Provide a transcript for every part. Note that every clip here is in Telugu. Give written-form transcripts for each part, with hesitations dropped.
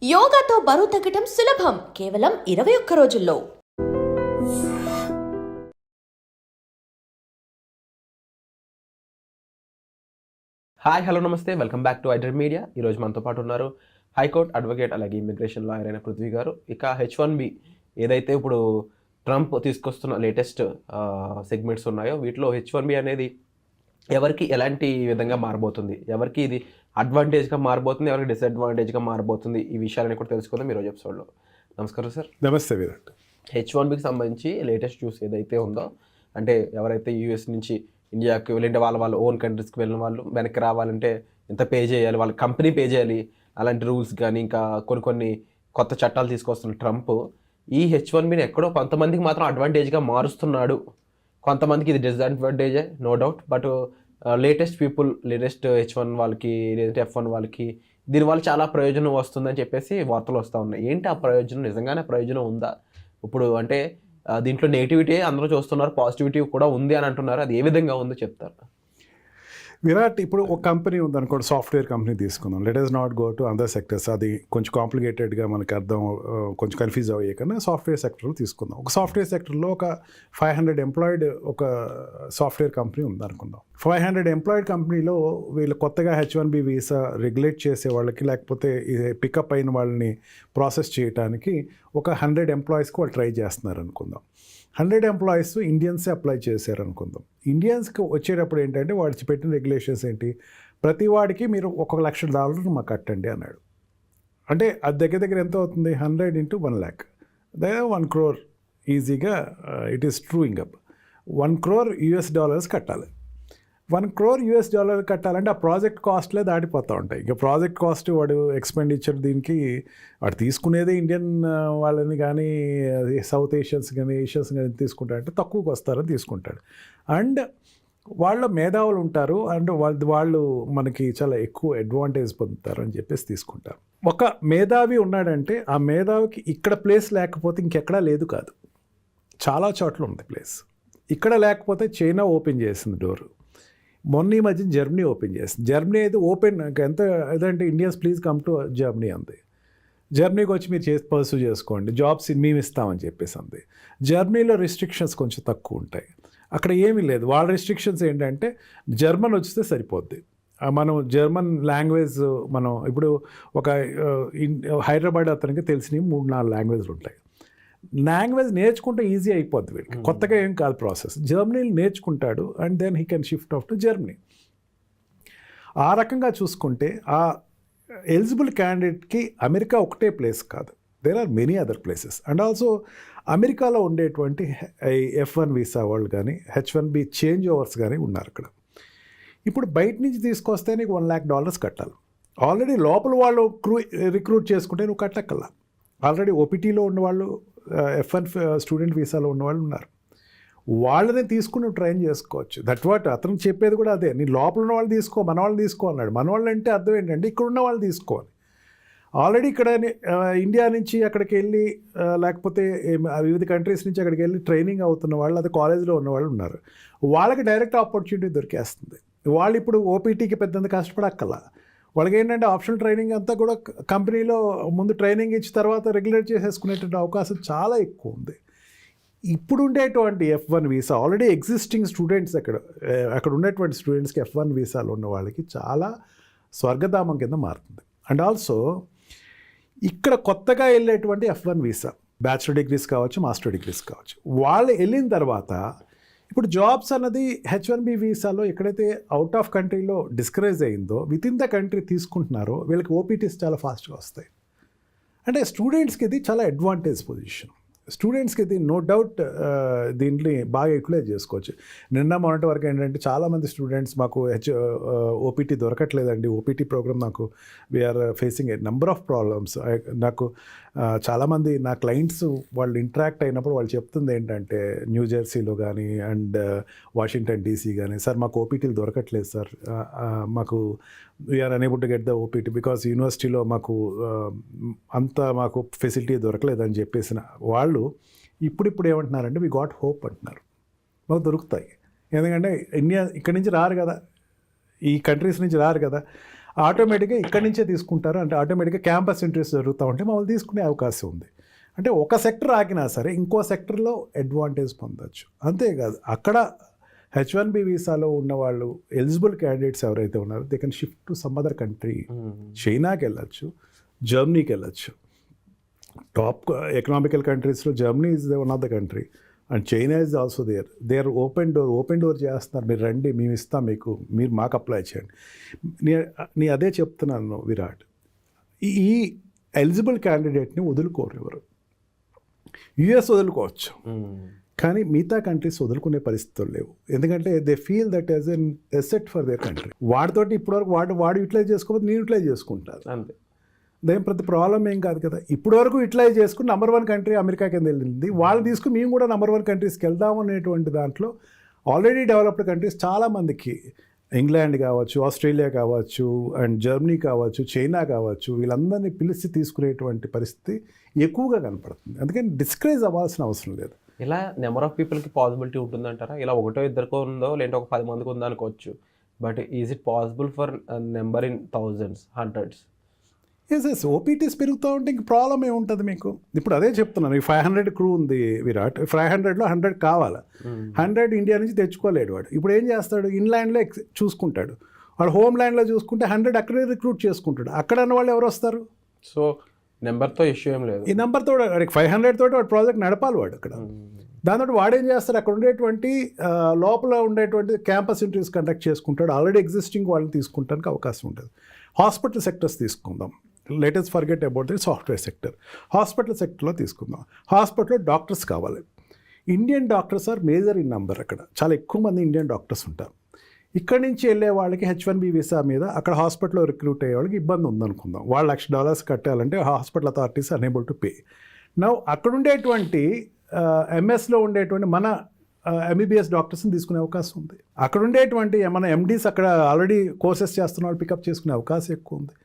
యోగాతో బరువు తగ్గటం సులభం కేవలం 21 రోజుల్లో. హాయ్ హలో నమస్తే, welcome back to iDream media. ఈరోజు మనతో పాటు ఉన్నారు హైకోర్టు అడ్వకేట్ అలాగే ఇమిగ్రేషన్ లాయర్ అయిన పృథ్వీ గారు. ఇక H1B ఏదైతే ఇప్పుడు ట్రంప్ తీసుకొస్తున్న లేటెస్ట్ సెగ్మెంట్స్ ఉన్నాయో వీటిలో H1B అనేది ఎవరికి ఎలాంటి విధంగా మారబోతుంది, ఎవరికి ఇది అడ్వాంటేజ్గా మారబోతుంది, ఎవరికి డిసడ్వాంటేజ్గా మారబోతుంది, ఈ విషయాలని కూడా తెలుసుకుందాం ఈరోజు ఎపిసోడ్లో. నమస్కారం సార్. నమస్తే విరాట్. H1Bకి సంబంధించి లేటెస్ట్ న్యూస్ ఏదైతే ఉందో, అంటే ఎవరైతే యూఎస్ నుంచి ఇండియాకి వెళ్ళింటే వాళ్ళ ఓన్ కంట్రీస్కి వెళ్ళిన వాళ్ళు వెనక్కి రావాలంటే ఎంత పే చేయాలి, వాళ్ళ కంపెనీ పే చేయాలి, అలాంటి రూల్స్ కానీ ఇంకా కొన్ని కొత్త చట్టాలు తీసుకొస్తున్న ట్రంప్ ఈ H1Bని ఎక్కడో కొంతమందికి మాత్రం అడ్వాంటేజ్గా మారుస్తున్నాడు, కొంతమందికి ఇది డిసడ్వాంటేజే no doubt. But latest H1 వాళ్ళకి లేదంటే F1 వాళ్ళకి దీనివల్ల చాలా ప్రయోజనం వస్తుందని చెప్పేసి వార్తలు వస్తూ ఉన్నాయి. ఏంటి ఆ ప్రయోజనం, నిజంగానే ప్రయోజనం ఉందా? ఇప్పుడు అంటే దీంట్లో నెగిటివిటీ అందరూ చూస్తున్నారు, పాజిటివిటీ కూడా ఉంది అని అంటున్నారు. అది ఏ విధంగా ఉందో చెప్తారు విరాట్? ఇప్పుడు ఒక కంపెనీ ఉందనుకోండి, సాఫ్ట్వేర్ కంపెనీ తీసుకుందాం. Let us not go to other sectors, అది కొంచెం కాంప్లికేటెడ్గా మనకు అర్థం, కొంచెం కన్ఫ్యూజ్ అయ్యే కన్నా సాఫ్ట్వేర్ సెక్టర్లో తీసుకుందాం. ఒక సాఫ్ట్వేర్ సెక్టర్లో ఒక 500 ఎంప్లాయిడ్ ఒక సాఫ్ట్వేర్ కంపెనీ ఉందనుకుందాం. 500 ఎంప్లాయిడ్ కంపెనీలో వీళ్ళు కొత్తగా H1B వీసా రెగ్యులేట్ చేసే వాళ్ళకి, లేకపోతే పికప్ అయిన వాళ్ళని ప్రాసెస్ చేయడానికి ఒక 100 ఎంప్లాయీస్కి వాళ్ళు ట్రై చేస్తున్నారు అనుకుందాం. 100 ఎంప్లాయీస్ ఇండియన్సే అప్లై చేశారు అనుకుందాం. ఇండియన్స్కి వచ్చేటప్పుడు ఏంటంటే వాళ్ళు పెట్టిన రెగ్యులేషన్స్ ఏంటి, ప్రతి వాడికి మీరు $1,00,000 మాకు కట్టండి అన్నాడు. అంటే అది దగ్గర ఎంత అవుతుంది? 100 × 1 lakh, దగ్గర 1 crore ఈజీగా ఇట్ ఈస్ ట్రూయింగ్ అప్. $1 crore కట్టాలి. $1 crore కట్టాలంటే ఆ ప్రాజెక్ట్ కాస్ట్లే దాటిపోతూ ఉంటాయి. ఇక ప్రాజెక్ట్ కాస్ట్ వాడు ఎక్స్పెండిచర్ దీనికి వాడు తీసుకునేదే ఇండియన్ వాళ్ళని కానీ సౌత్ ఏషియన్స్ కానీ కానీ తీసుకుంటాడంటే తక్కువకి వస్తారని తీసుకుంటాడు. అండ్ వాళ్ళ మేధావులు ఉంటారు, అండ్ వాళ్ళు మనకి చాలా ఎక్కువ అడ్వాంటేజ్ పొందుతారు అని చెప్పేసి తీసుకుంటారు. ఒక మేధావి ఉన్నాడంటే ఆ మేధావికి ఇక్కడ ప్లేస్ లేకపోతే ఇంకెక్కడా లేదు కాదు, చాలా చోట్ల ఉంది ప్లేస్. ఇక్కడ లేకపోతే చైనా ఓపెన్ చేసింది డోరు. మొన్న ఈ మధ్య జర్మనీ ఓపెన్ చేసింది. జర్మనీ అయితే ఓపెన్ ఎంత ఏదంటే Indians please come to Germany అంది. జర్మనీకి వచ్చి మీరు పర్సూ చేసుకోండి, జాబ్స్ మేము ఇస్తామని చెప్పేసి అంది. జర్మనీలో రిస్ట్రిక్షన్స్ కొంచెం తక్కువ ఉంటాయి, అక్కడ ఏమీ లేదు. వాళ్ళ రిస్ట్రిక్షన్స్ ఏంటంటే జర్మన్ వచ్చితే సరిపోద్ది. మనం జర్మన్ లాంగ్వేజ్ మనం ఇప్పుడు ఒక హైదరాబాద్ అతనికి తెలిసినవి 3-4 లాంగ్వేజ్లు ఉంటాయి. లాంగ్వేజ్ నేర్చుకుంటే ఈజీ అయిపోద్ది వీడికి, కొత్తగా ఏం కాదు ప్రాసెస్. జర్మనీలో నేర్చుకుంటాడు and then he can shift off to Germany. ఆ రకంగా చూసుకుంటే ఆ ఎలిజిబుల్ క్యాండిడేట్కి అమెరికా ఒకటే ప్లేస్ కాదు, there are many other places. And also అమెరికాలో ఉండేటువంటి F1 వీసా వాళ్ళు కానీ H1B చేంజ్ ఓవర్స్ కానీ ఉన్నారు అక్కడ. ఇప్పుడు బయట నుంచి తీసుకొస్తే నీకు $1,00,000 కట్టాలి. ఆల్రెడీ లోపల వాళ్ళు రిక్రూట్ చేసుకుంటే నువ్వు కట్టక్కల్లా. ఆల్రెడీ ఓపీటీలో ఉన్నవాళ్ళు, F1 స్టూడెంట్ వీసాలో ఉన్నవాళ్ళు ఉన్నారు, వాళ్ళనే తీసుకుని ట్రైన్ చేసుకోవచ్చు. దట్ వాట్ అతను చెప్పేది కూడా అదే, నీ లోపల ఉన్న వాళ్ళు తీసుకో, మన వాళ్ళు తీసుకో అన్నాడు. మన వాళ్ళు అంటే అర్థం ఏంటంటే ఇక్కడ ఉన్న వాళ్ళు తీసుకోవాలి. ఆల్రెడీ ఇక్కడ ఇండియా నుంచి అక్కడికి వెళ్ళి లేకపోతే వివిధ కంట్రీస్ నుంచి అక్కడికి వెళ్ళి ట్రైనింగ్ అవుతున్న వాళ్ళు, అదే కాలేజీలో ఉన్న వాళ్ళు ఉన్నారు, వాళ్ళకి డైరెక్ట్ ఆపర్చునిటీ దొరికేస్తుంది. వాళ్ళు ఇప్పుడు ఓపీటీకి పెద్దంత కష్టపడక్కల్లా. వాళ్ళకి ఏంటంటే ఆప్షనల్ ట్రైనింగ్ అంతా కూడా కంపెనీలో ముందు ట్రైనింగ్ ఇచ్చిన తర్వాత రెగ్యులేట్ చేసేసుకునేటువంటి అవకాశం చాలా ఎక్కువ ఉంది. ఇప్పుడు ఉండేటువంటి F1 visa already existing students అక్కడ ఉన్నటువంటి స్టూడెంట్స్కి F1 వీసాలో ఉన్న వాళ్ళకి చాలా స్వర్గధామం కింద మారుతుంది. అండ్ ఆల్సో ఇక్కడ కొత్తగా వెళ్ళేటువంటి F1 వీసా, బ్యాచిలర్ డిగ్రీస్ కావచ్చు, మాస్టర్ డిగ్రీస్ కావచ్చు, వాళ్ళు వెళ్ళిన తర్వాత ఇప్పుడు జాబ్స్ అన్నది H1B వీసాలో ఎక్కడైతే అవుట్ ఆఫ్ కంట్రీలో డిస్కరేజ్ అయిందో విత్ ఇన్ ద కంట్రీ తీసుకుంటున్నారో వీళ్ళకి ఓపీటీస్ చాలా ఫాస్ట్గా వస్తాయి. అంటే స్టూడెంట్స్కి ఇది చాలా అడ్వాంటేజ్ పొజిషన్. స్టూడెంట్స్కి ఇది నో డౌట్ దీంట్లో బాగా యూటిలైజ్ చేసుకోవచ్చు. మొన్నటి వరకు ఏంటంటే చాలామంది స్టూడెంట్స్ మాకు ఓపీటీ దొరకట్లేదండి, ఓపీటీ ప్రోగ్రామ్ నాకు we are facing a number of problems. నాకు చాలామంది నా క్లయింట్స్ వాళ్ళు ఇంటరాక్ట్ అయినప్పుడు వాళ్ళు చెప్తుంది ఏంటంటే న్యూజెర్సీలో కానీ అండ్ వాషింగ్టన్ DC కానీ, సార్ మాకు ఓపీటీలు దొరకట్లేదు సార్, మాకు we are unable to get the OPT because యూనివర్సిటీలో మాకు అంత మాకు ఫెసిలిటీ దొరకలేదని చెప్పేసిన వాళ్ళు ఇప్పుడు ఏమంటున్నారంటే వి గాట్ హోప్ అంటున్నారు, మాకు దొరుకుతాయి. ఎందుకంటే ఇక్కడి నుంచి రారు కదా, ఈ కంట్రీస్ నుంచి రారు కదా. ఆటోమేటిక్గా ఇక్కడి నుంచే తీసుకుంటారు. అంటే ఆటోమేటిక్గా క్యాంపస్ ఇంట్రెస్ట్ జరుగుతూ ఉంటే మమ్మల్ని తీసుకునే అవకాశం ఉంది. అంటే ఒక సెక్టర్ ఆగినా సరే ఇంకో సెక్టర్లో అడ్వాంటేజ్ పొందొచ్చు. అంతేకాదు అక్కడ H1B వీసాలో ఉన్న వాళ్ళు ఎలిజిబుల్ క్యాండిడేట్స్ ఎవరైతే ఉన్నారో they can shift to some other country. చైనాకి వెళ్ళచ్చు, జర్మనీకి వెళ్ళచ్చు. టాప్ ఎకనామికల్ కంట్రీస్లో Germany is one of the country and China is also they are open door చేస్తున్నారు. మీరు రండి, మేము ఇస్తాం మీకు, మీరు మాకు అప్లై చేయండి. నీ అదే చెప్తున్నాను విరాట్, ఈ ఎలిజిబుల్ క్యాండిడేట్ని వదులుకోరు ఎవరు. యుఎస్ వదులుకోవచ్చు కానీ మిగతా కంట్రీస్ వదులుకునే పరిస్థితులు లేవు. ఎందుకంటే they feel that as an asset for their country. వాడితోటి ఇప్పటివరకు వాడు యూటిలైజ్ చేసుకోకపోతే నేను యూటిలైజ్ చేసుకుంటాను అంతే. దేని ప్రతి ప్రాబ్లం ఏం కాదు కదా. ఇప్పటివరకు యూటిలైజ్ చేసుకుని నెంబర్ 1 కంట్రీ అమెరికా కింద వెళ్ళింది. వాళ్ళు తీసుకుని మేము కూడా నెంబర్ 1 కంట్రీస్కి వెళ్దాం అనేటువంటి దాంట్లో ఆల్రెడీ డెవలప్డ్ కంట్రీస్ చాలామందికి, ఇంగ్లాండ్ కావచ్చు, ఆస్ట్రేలియా కావచ్చు, అండ్ జర్మనీ కావచ్చు, చైనా కావచ్చు, వీళ్ళందరినీ పిలిచి తీసుకునేటువంటి పరిస్థితి ఎక్కువగా కనపడుతుంది. అందుకని డిస్కరేజ్ అవ్వాల్సిన అవసరం లేదు. ఇలా నెంబర్ ఆఫ్ పీపుల్కి పాసిబిలిటీ ఉంటుందంటారా? ఇలా ఒకటో ఇద్దరికో ఉందో లేదంటే ఒక 10 మందికి ఉందో అనుకోవచ్చు. But is it possible for number in thousands, hundreds? As OPTs పెరుగుతూ ఉంటే ఇంక ప్రాబ్లం ఏముంటుంది మీకు? ఇప్పుడు అదే చెప్తున్నాను, ఈ 500 క్రూ ఉంది విరాట్, 500లో 100 కావాలి. 100 ఇండియా నుంచి తెచ్చుకోలేడు వాడు. ఇప్పుడు ఏం చేస్తాడు? ఇన్లాండ్లో చూసుకుంటాడు, వాడు హోమ్ ల్యాండ్లో చూసుకుంటే 100 అక్కడే రిక్రూట్ చేసుకుంటాడు. అక్కడ అన్న వాళ్ళు ఎవరు వస్తారు? సో నెంబర్తో ఇష్యూ ఏం లేదు. ఈ నెంబర్తో వాడికి 500 తోటి వాడు ప్రాజెక్ట్ నడపాలి వాడు అక్కడ. దాంతో వాడేం చేస్తాడు? అక్కడ ఉండేటువంటి లోపల ఉండేటువంటి క్యాంపస్ ఇంటర్వ్యూస్ కండక్ట్ చేసుకుంటాడు. ఆల్రెడీ ఎగ్జిస్టింగ్ వాళ్ళని తీసుకుంటానికి అవకాశం ఉంటుంది. హాస్పిటల్ సెక్టర్స్ తీసుకుందాం. Let's forget about the software sector. Hospital సెక్టర్లో తీసుకుందాం. హాస్పిటల్లో డాక్టర్స్ కావాలి. Indian doctors are major in number. అక్కడ చాలా ఎక్కువ మంది ఇండియన్ డాక్టర్స్ ఉంటారు. ఇక్కడి నుంచి వెళ్ళే వాళ్ళకి H1B వీసా మీద అక్కడ హాస్పిటల్లో రిక్రూట్ అయ్యే వాళ్ళకి ఇబ్బంది ఉందనుకుందాం. వాళ్ళు $1,00,000 కట్టాలంటే hospital authorities unable to pay. Now అక్కడ ఉండేటువంటి ఎంఎస్లో ఉండేటువంటి మన ఎంబీబీఎస్ డాక్టర్స్ని తీసుకునే అవకాశం ఉంది. అక్కడ ఉండేటువంటి మన ఎండీస్ అక్కడ ఆల్రెడీ కోర్సెస్ చేస్తున్న వాళ్ళు పికప్ చేసుకునే అవకాశం ఎక్కువ ఉంది.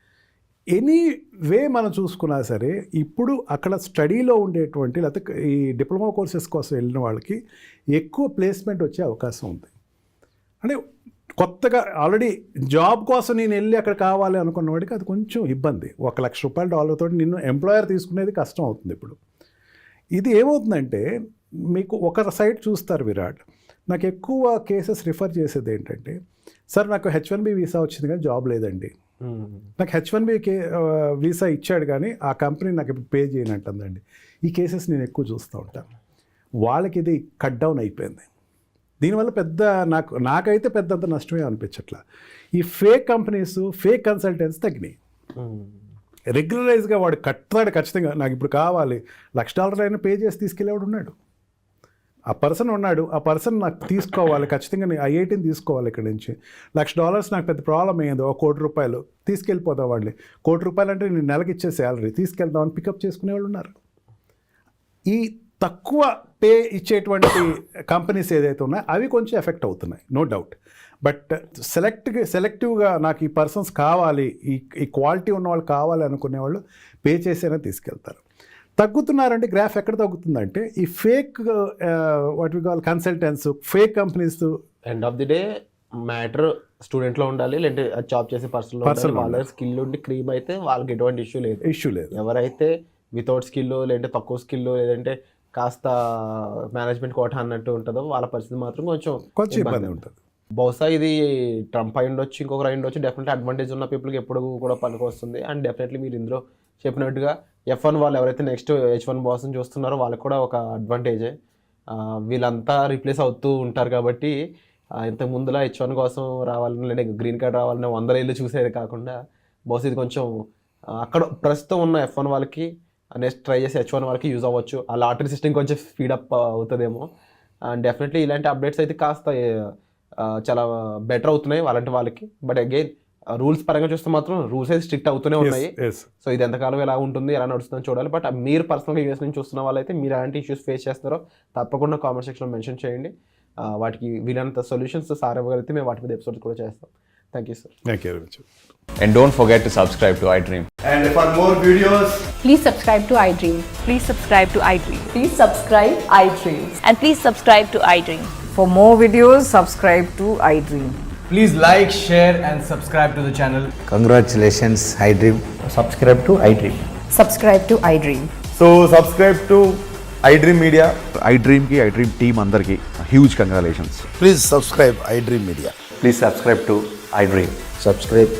ఎనీ వే మనం చూసుకున్నా సరే ఇప్పుడు అక్కడ స్టడీలో ఉండేటువంటి లేకపోతే ఈ డిప్లొమా కోర్సెస్ కోసం వెళ్ళిన వాళ్ళకి ఎక్కువ ప్లేస్మెంట్ వచ్చే అవకాశం ఉంది. అంటే కొత్తగా ఆల్రెడీ జాబ్ కోసం నేను వెళ్ళి అక్కడ కావాలి అనుకున్న వాడికి అది కొంచెం ఇబ్బంది. $1,00,000 తోటి నిన్ను ఎంప్లాయర్ తీసుకునేది కష్టం అవుతుంది. ఇప్పుడు ఇది ఏమవుతుందంటే మీకు ఒక సైడ్ చూస్తారు విరాట్, నాకు ఎక్కువ కేసెస్ రిఫర్ చేసేది ఏంటంటే, సార్ నాకు H1B వీసా వచ్చింది కానీ జాబ్ లేదండి, నాకు H1B వీసా ఇచ్చాడు కానీ ఆ కంపెనీ నాకు ఇప్పుడు పే చేయనంటుందండి. ఈ కేసెస్ నేను ఎక్కువ చూస్తూ ఉంటాను. వాళ్ళకి ఇది కట్ డౌన్ అయిపోయింది. దీనివల్ల నాకైతే పెద్దంత నష్టమే అనిపించట్లా. ఈ ఫేక్ కంపెనీస్, ఫేక్ కన్సల్టెంట్స్ తగ్గినాయి. రెగ్యులరైజ్గా వాడు కట్టాడు ఖచ్చితంగా, నాకు ఇప్పుడు కావాలి $1,00,000 అయినా పే చేసి తీసుకెళ్ళేవాడు ఉన్నాడు. ఆ పర్సన్ ఉన్నాడు, ఆ పర్సన్ నాకు తీసుకోవాలి ఖచ్చితంగా, నేను ఐఐటీని తీసుకోవాలి ఇక్కడి నుంచి, $1,00,000 నాకు పెద్ద ప్రాబ్లం అయ్యింది, $1,00,00,000 తీసుకెళ్ళిపోతాం వాళ్ళని. $1,00,00,000 అంటే నేను నెలకి ఇచ్చే శాలరీ తీసుకెళ్దామని పికప్ చేసుకునే వాళ్ళు ఉన్నారు. ఈ తక్కువ పే ఇచ్చేటువంటి కంపెనీస్ ఏదైతే ఉన్నాయో అవి కొంచెం ఎఫెక్ట్ అవుతున్నాయి, నో డౌట్. బట్ సెలెక్టివ్గా నాకు ఈ పర్సన్స్ కావాలి, ఈ క్వాలిటీ ఉన్న వాళ్ళు కావాలి అనుకునే వాళ్ళు పే చేసేనే తీసుకెళ్తారు. తగ్గుతున్నారంటే గ్రాఫ్ ఎక్కడ తగ్గుతుందంటే ఈ fake what we call consultants, fake companies. End of the day matter స్టూడెంట్లో ఉండాలి, లేదంటే జాబ్ చేసే పర్సన్ వాళ్ళ స్కిల్ ఉండి క్రీమ్ అయితే వాళ్ళకి ఎటువంటి ఇష్యూ లేదు. ఎవరైతే వితౌట్ స్కిల్ లేదంటే తక్కువ స్కిల్ లేదంటే కాస్త మేనేజ్మెంట్ కోట అన్నట్టు ఉంటుందో వాళ్ళ పరిస్థితి మాత్రం కొంచెం ఇబ్బంది ఉంటుంది. బహుశా ఇది ట్రంప్ అయి ఉండొచ్చు, ఇంకొకరు అయి ఉండొచ్చు. డెఫినెట్లీ అడ్వాంటేజ్ ఉన్న పీపుల్కి ఎప్పుడు కూడా పనికి వస్తుంది. అండ్ డెఫినెట్లీ మీరు ఇందులో చెప్పినట్టుగా F1 వాళ్ళు ఎవరైతే నెక్స్ట్ H1 బాస్ని చూస్తున్నారో వాళ్ళకి కూడా ఒక అడ్వాంటేజే. వీళ్ళంతా రీప్లేస్ అవుతూ ఉంటారు కాబట్టి ఇంతకు ముందులా H1 కోసం రావాలని లేదా గ్రీన్ కార్డ్ రావాలని 100 ఏళ్ళు చూసేది కాకుండా బహుశా ఇది కొంచెం అక్కడ ప్రస్తుతం ఉన్న F1 వాళ్ళకి నెక్స్ట్ ట్రై చేసి H1 వాళ్ళకి యూజ్ అవ్వచ్చు. ఆ లాటరీ సిస్టమ్ కొంచెం స్పీడప్ అవుతుందేమో. అండ్ డెఫినెట్లీ ఇలాంటి అప్డేట్స్ అయితే కాస్త చాలా బెటర్ అవుతున్నాయి అలాంటి వాళ్ళకి. బట్ అగైన్ రూల్స్ పరంగా చూస్తే మాత్రం రూల్స్ అయితే స్ట్రిక్ట్ అవుతూనే ఉన్నాయి. సో ఇది ఎంతకాలం ఎలా ఉంటుంది, ఎలా నడుస్తుందని చూడాలి. బట్ మీరు పర్సనల్గా యూఎస్ నుంచి చూస్తున్న వాళ్ళైతే మీరు ఎలాంటి ఇష్యూస్ ఫేస్ చేస్తారో తప్పకుండా కామెంట్ సెక్షన్లో మెన్షన్ చేయండి. వాటికి వీలైనంత సొల్యూషన్స్ సార్ ఇవ్వగలిగితే మేము వాటి మీద ఎపిసోడ్స్ కూడా చేస్తాం. Thank you, sir. Thank you very much. And don't forget to subscribe to iDream. And for more videos, please subscribe to iDream. Please subscribe to iDream. Please subscribe iDreams. And please subscribe to iDream. For more videos, subscribe to iDream. Please like, share, and subscribe to the channel. Congratulations, iDream. Subscribe to iDream. Subscribe to iDream. So subscribe to iDream Media. iDream ki iDream team andarki huge congratulations. Please subscribe iDream Media. Please subscribe to iDream. Subscribe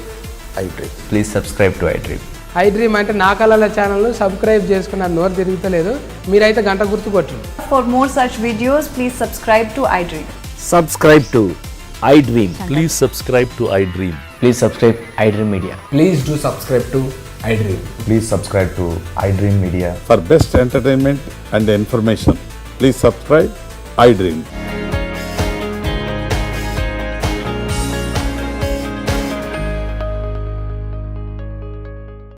iDream. Please subscribe to iDream. iDream అంటే నా కళల ఛానల్ను సబ్స్క్రైబ్ చేసుకున్న నోరు తిరుగుతలేదు, మీరైతే గంట గుర్తు కొట్టండి. For more such videos, please subscribe to iDream. Subscribe to iDream. Please subscribe to iDream. Please subscribe iDream Media. Please do subscribe to iDream. Please subscribe to iDream Media. For best entertainment and information, please subscribe iDream.